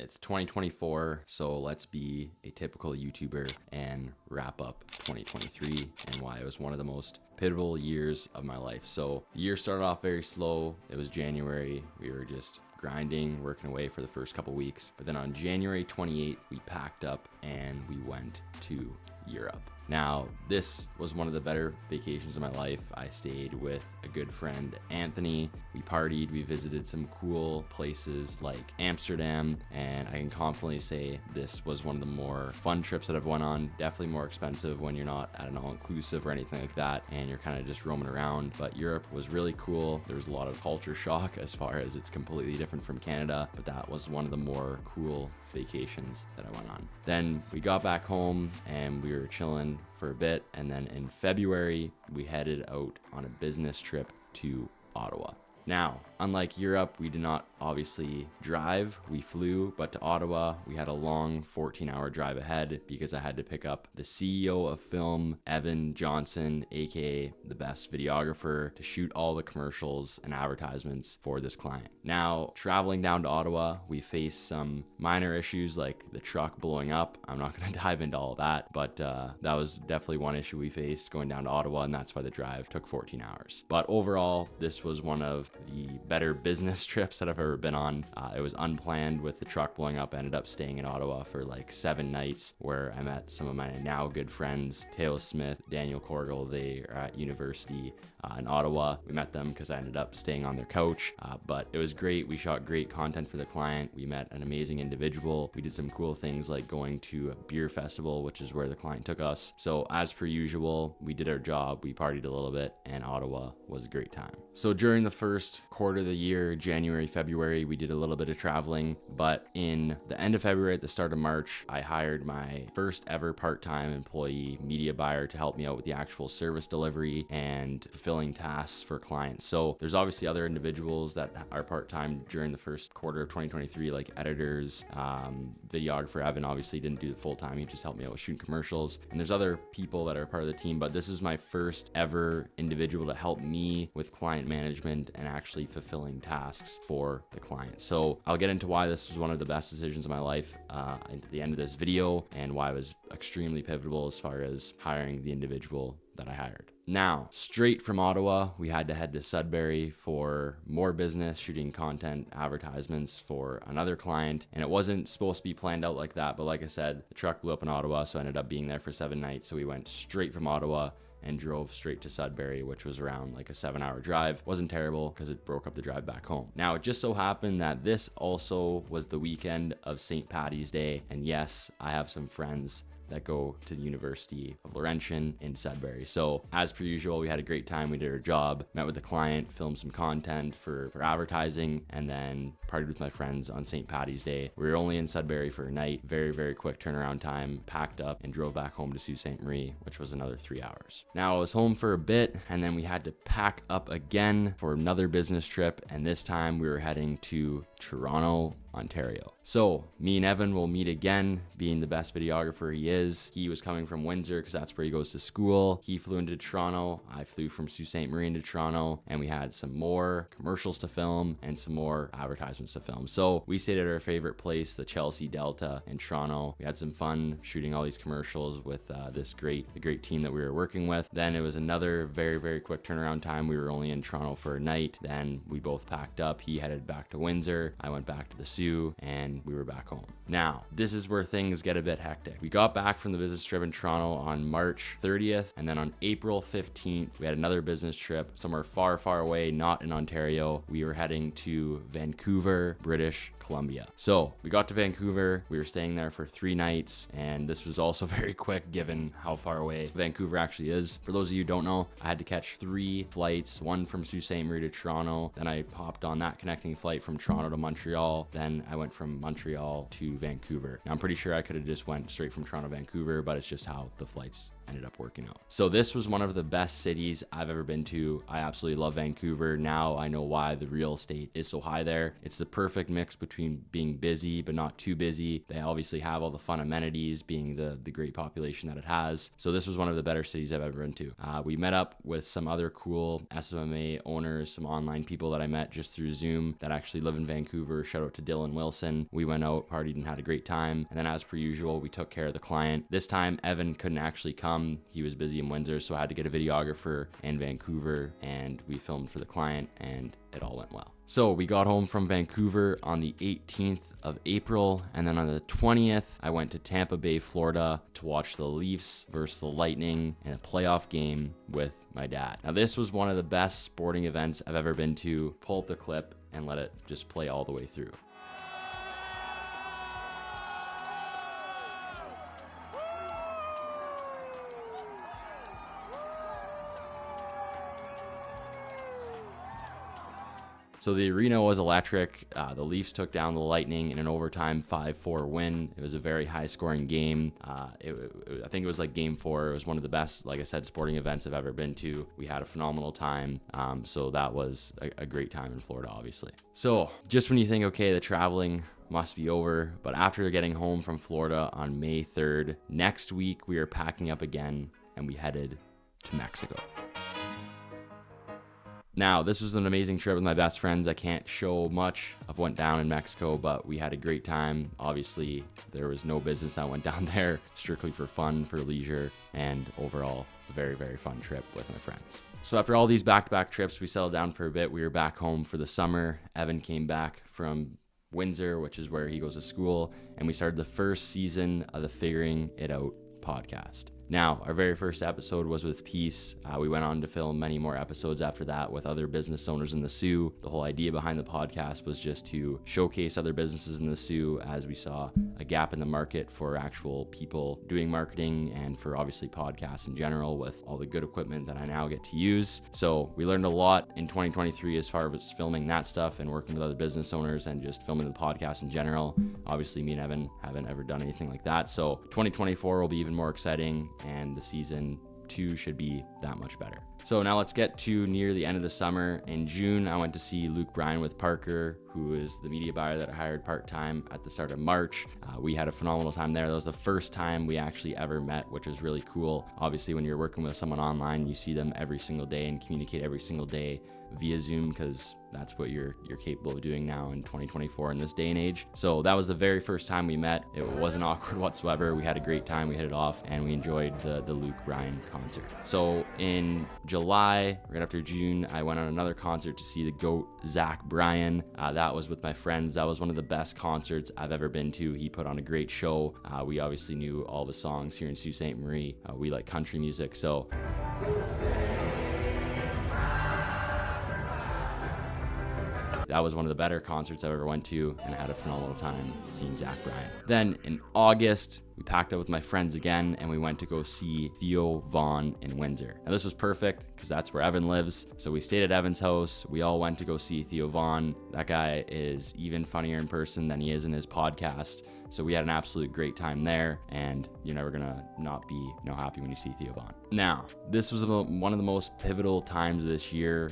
It's 2024, so let's be a typical YouTuber and wrap up 2023 and why it was one of the most pivotal years of my life. So the year started off very slow. It was January. We were just grinding, working away for the first couple weeks. But then on January 28th, we packed up and we went to Europe. Now, this was one of the better vacations of my life. I stayed with a good friend, Anthony. We partied, we visited some cool places like Amsterdam, and I can confidently say this was one of the more fun trips that I've went on. Definitely more expensive when you're not at an all-inclusive or anything like that, and you're kind of just roaming around. But Europe was really cool. There was a lot of culture shock as far as it's completely different from Canada, but that was one of the more cool vacations that I went on. Then we got back home and we were chilling for a bit, and then in February we headed out on a business trip to Ottawa. Now, unlike Europe, we did not obviously drive, we flew, but to Ottawa, we had a long 14-hour drive ahead because I had to pick up the CEO of film, Evan Johnson, aka the best videographer, to shoot all the commercials and advertisements for this client. Now, traveling down to Ottawa, we faced some minor issues like the truck blowing up. I'm not going to dive into all that, but that was definitely one issue we faced going down to Ottawa, and that's why the drive took 14 hours. But overall, this was one of the better business trips that I've ever been on. It was unplanned with the truck blowing up. I ended up staying in Ottawa for like 7 nights where I met some of my now good friends, Teo Smith, Daniel Corgle. They are at university in Ottawa. We met them because I ended up staying on their couch, but it was great. We shot great content for the client. We met an amazing individual. We did some cool things like going to a beer festival, which is where the client took us. So as per usual, we did our job. We partied a little bit, and Ottawa was a great time. So during the first quarter of the year, January, February, we did a little bit of traveling, but in the end of February, at the start of March, I hired my first ever part-time employee media buyer to help me out with the actual service delivery and fulfilling tasks for clients. So there's obviously other individuals that are part-time during the first quarter of 2023, like editors, videographer Evan obviously didn't do the full-time. He just helped me out with shooting commercials. And there's other people that are part of the team, but this is my first ever individual to help me with client management and actually fulfilling tasks for the client. So I'll get into why this was one of the best decisions of my life at the end of this video, and why it was extremely pivotal as far as hiring the individual that I hired. Now, straight from Ottawa, we had to head to Sudbury for more business, shooting content, advertisements for another client. And it wasn't supposed to be planned out like that, but like I said, the truck blew up in Ottawa, so I ended up being there for 7 nights. So we went straight from Ottawa and drove straight to Sudbury, which was around like a 7-hour drive. Wasn't terrible because it broke up the drive back home. Now, it just so happened that this also was the weekend of St. Paddy's Day. And yes, I have some friends that go to the University of Laurentian in Sudbury. So as per usual, we had a great time. We did our job, met with the client, filmed some content for advertising, and then partied with my friends on St. Paddy's Day. We were only in Sudbury for a night, very, very quick turnaround time, packed up and drove back home to Sault Ste. Marie, which was another 3 hours. Now I was home for a bit, and then we had to pack up again for another business trip. And this time we were heading to Toronto, Ontario. So me and Evan will meet again, being the best videographer he is. He was coming from Windsor because that's where he goes to school. He flew into Toronto. I flew from Sault Ste. Marie into Toronto, and we had some more commercials to film and some more advertisements to film. So we stayed at our favorite place, the Chelsea Delta in Toronto. We had some fun shooting all these commercials with the great team that we were working with. Then it was another very, very quick turnaround time. We were only in Toronto for a night. Then we both packed up. He headed back to Windsor. I went back to the Sioux, and we were back home. Now, this is where things get a bit hectic. We got back from the business trip in Toronto on March 30th, and then on April 15th, we had another business trip somewhere far, far away, not in Ontario. We were heading to Vancouver, British Columbia. So we got to Vancouver. We were staying there for 3 nights, and this was also very quick given how far away Vancouver actually is. For those of you who don't know, I had to catch 3 flights, one from Sault Ste. Marie to Toronto. Then I hopped on that connecting flight from Toronto to Montreal. Then I went from Montreal to Vancouver. Now, I'm pretty sure I could have just went straight from Toronto to Vancouver, but it's just how the flights ended up working out. So this was one of the best cities I've ever been to. I absolutely love Vancouver. Now I know why the real estate is so high there. It's the perfect mix between being busy but not too busy. They obviously have all the fun amenities, being the great population that it has. So this was one of the better cities I've ever been to. We met up with some other cool SMMA owners, some online people that I met just through Zoom that actually live in Vancouver. Shout out to Dylan Wilson. We went out, partied, and had a great time. And then as per usual, we took care of the client. This time, Evan couldn't actually come. He was busy in Windsor, so I had to get a videographer in Vancouver, and we filmed for the client, and it all went well. So we got home from Vancouver on the 18th of April, and then on the 20th, I went to Tampa Bay, Florida to watch the Leafs versus the Lightning in a playoff game with my dad. Now, this was one of the best sporting events I've ever been to. Pull up the clip and let it just play all the way through. So the arena was electric. The Leafs took down the Lightning in an overtime 5-4 win. It was a very high-scoring game. I think it was like Game 4. It was one of the best, like I said, sporting events I've ever been to. We had a phenomenal time. So that was a great time in Florida, obviously. So just when you think, okay, the traveling must be over, but after getting home from Florida on May 3rd, next week we are packing up again and we headed to Mexico. Now, this was an amazing trip with my best friends. I can't show much of what went down in Mexico, but we had a great time. Obviously, there was no business that went down there, strictly for fun, for leisure, and overall, a very, very fun trip with my friends. So after all these back-to-back trips, we settled down for a bit. We were back home for the summer. Evan came back from Windsor, which is where he goes to school, and we started the first season of the Figuring It Out podcast. Now, our very first episode was with Peace. We went on to film many more episodes after that with other business owners in the Soo. The whole idea behind the podcast was just to showcase other businesses in the Soo, as we saw a gap in the market for actual people doing marketing and for obviously podcasts in general with all the good equipment that I now get to use. So we learned a lot in 2023 as far as filming that stuff and working with other business owners and just filming the podcast in general. Obviously, me and Evan haven't ever done anything like that. So 2024 will be even more exciting, and the season 2 should be that much better. So now let's get to near the end of the summer. In June, I went to see Luke Bryan with Parker, who is the media buyer that I hired part-time at the start of March. We had a phenomenal time there. That was the first time we actually ever met, which was really cool. Obviously, when you're working with someone online, you see them every single day and communicate every single day via Zoom, because that's what you're capable of doing now in 2024 in this day and age. So that was the very first time we met. It wasn't awkward whatsoever. We had a great time. We hit it off, and we enjoyed the Luke Bryan concert. So in July, right after June, I went on another concert to see the GOAT, Zach Bryan. That was with my friends. That was one of the best concerts I've ever been to. He put on a great show. We obviously knew all the songs here in Sault Ste. Marie. We like country music, so that was one of the better concerts I ever went to, and I had a phenomenal time seeing Zach Bryan. Then in August, we packed up with my friends again, and we went to go see Theo Von in Windsor. Now this was perfect because that's where Evan lives. So we stayed at Evan's house. We all went to go see Theo Von. That guy is even funnier in person than he is in his podcast. So we had an absolute great time there, and you're never gonna not be happy when you see Theo Von. Now, this was one of the most pivotal times of this year.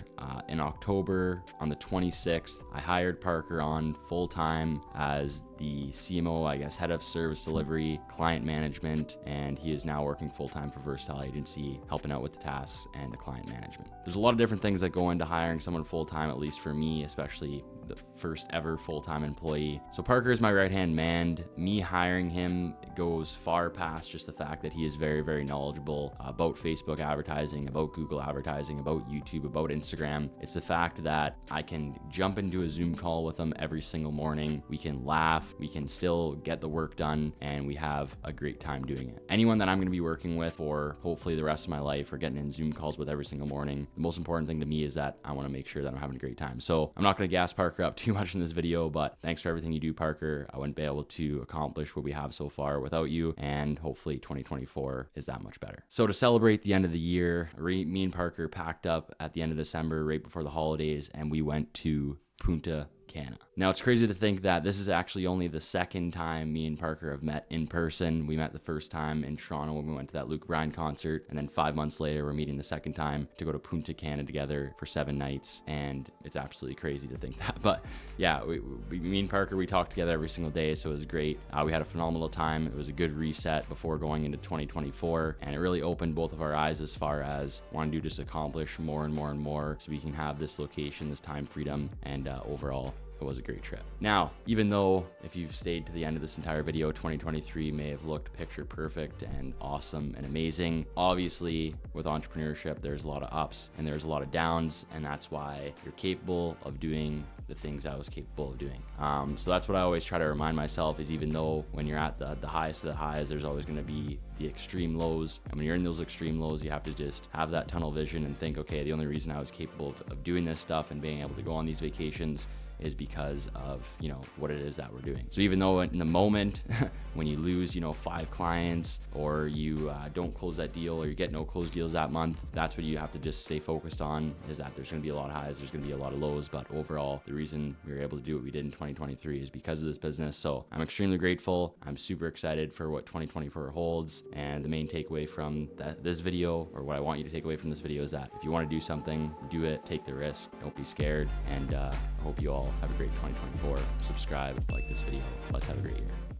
In October, on the 26th, I hired Parker on full-time as the CMO, I guess, head of service delivery, client management, and he is now working full-time for Versatile Agency, helping out with the tasks and the client management. There's a lot of different things that go into hiring someone full-time, at least for me, especially the first ever full-time employee. So Parker is my right-hand man. Me hiring him goes far past just the fact that he is very, very knowledgeable about Facebook advertising, about Google advertising, about YouTube, about Instagram. It's the fact that I can jump into a Zoom call with him every single morning. We can laugh, we can still get the work done, and we have a great time doing it. Anyone that I'm gonna be working with for hopefully the rest of my life or getting in Zoom calls with every single morning, the most important thing to me is that I wanna make sure that I'm having a great time. So I'm not gonna gas Parker up too much in this video, but thanks for everything you do, Parker. I wouldn't be able to accomplish what we have so far without you, and hopefully 2024 is that much better. So to celebrate the end of the year, me and Parker packed up at the end of December, right before the holidays, and we went to Punta Cana. Now, it's crazy to think that this is actually only the second time me and Parker have met in person. We met the first time in Toronto when we went to that Luke Bryan concert, and then 5 months later, we're meeting the second time to go to Punta Cana together for 7 nights, and it's absolutely crazy to think that. But yeah, me and Parker, we talked together every single day, so it was great. We had a phenomenal time. It was a good reset before going into 2024, and it really opened both of our eyes as far as wanting to just accomplish more and more and more so we can have this location, this time freedom, and overall, it was a great trip. Now, even though if you've stayed to the end of this entire video, 2023 may have looked picture perfect and awesome and amazing, obviously with entrepreneurship, there's a lot of ups and there's a lot of downs, and that's why you're capable of doing the things I was capable of doing. So that's what I always try to remind myself is even though when you're at the highest of the highs, there's always gonna be the extreme lows. And when you're in those extreme lows, you have to just have that tunnel vision and think, okay, the only reason I was capable of doing this stuff and being able to go on these vacations is because of, you know, what it is that we're doing. So even though in the moment when you lose, you know, 5 clients or you don't close that deal or you get no closed deals that month, that's what you have to just stay focused on, is that there's going to be a lot of highs, there's going to be a lot of lows, but overall the reason we were able to do what we did in 2023 is because of this business. So I'm extremely grateful. I'm super excited for what 2024 holds, and the main takeaway from this video, or what I want you to take away from this video, is that if you want to do something, do it, take the risk, don't be scared, and I hope you all have a great 2024. Subscribe, like this video. Let's have a great year.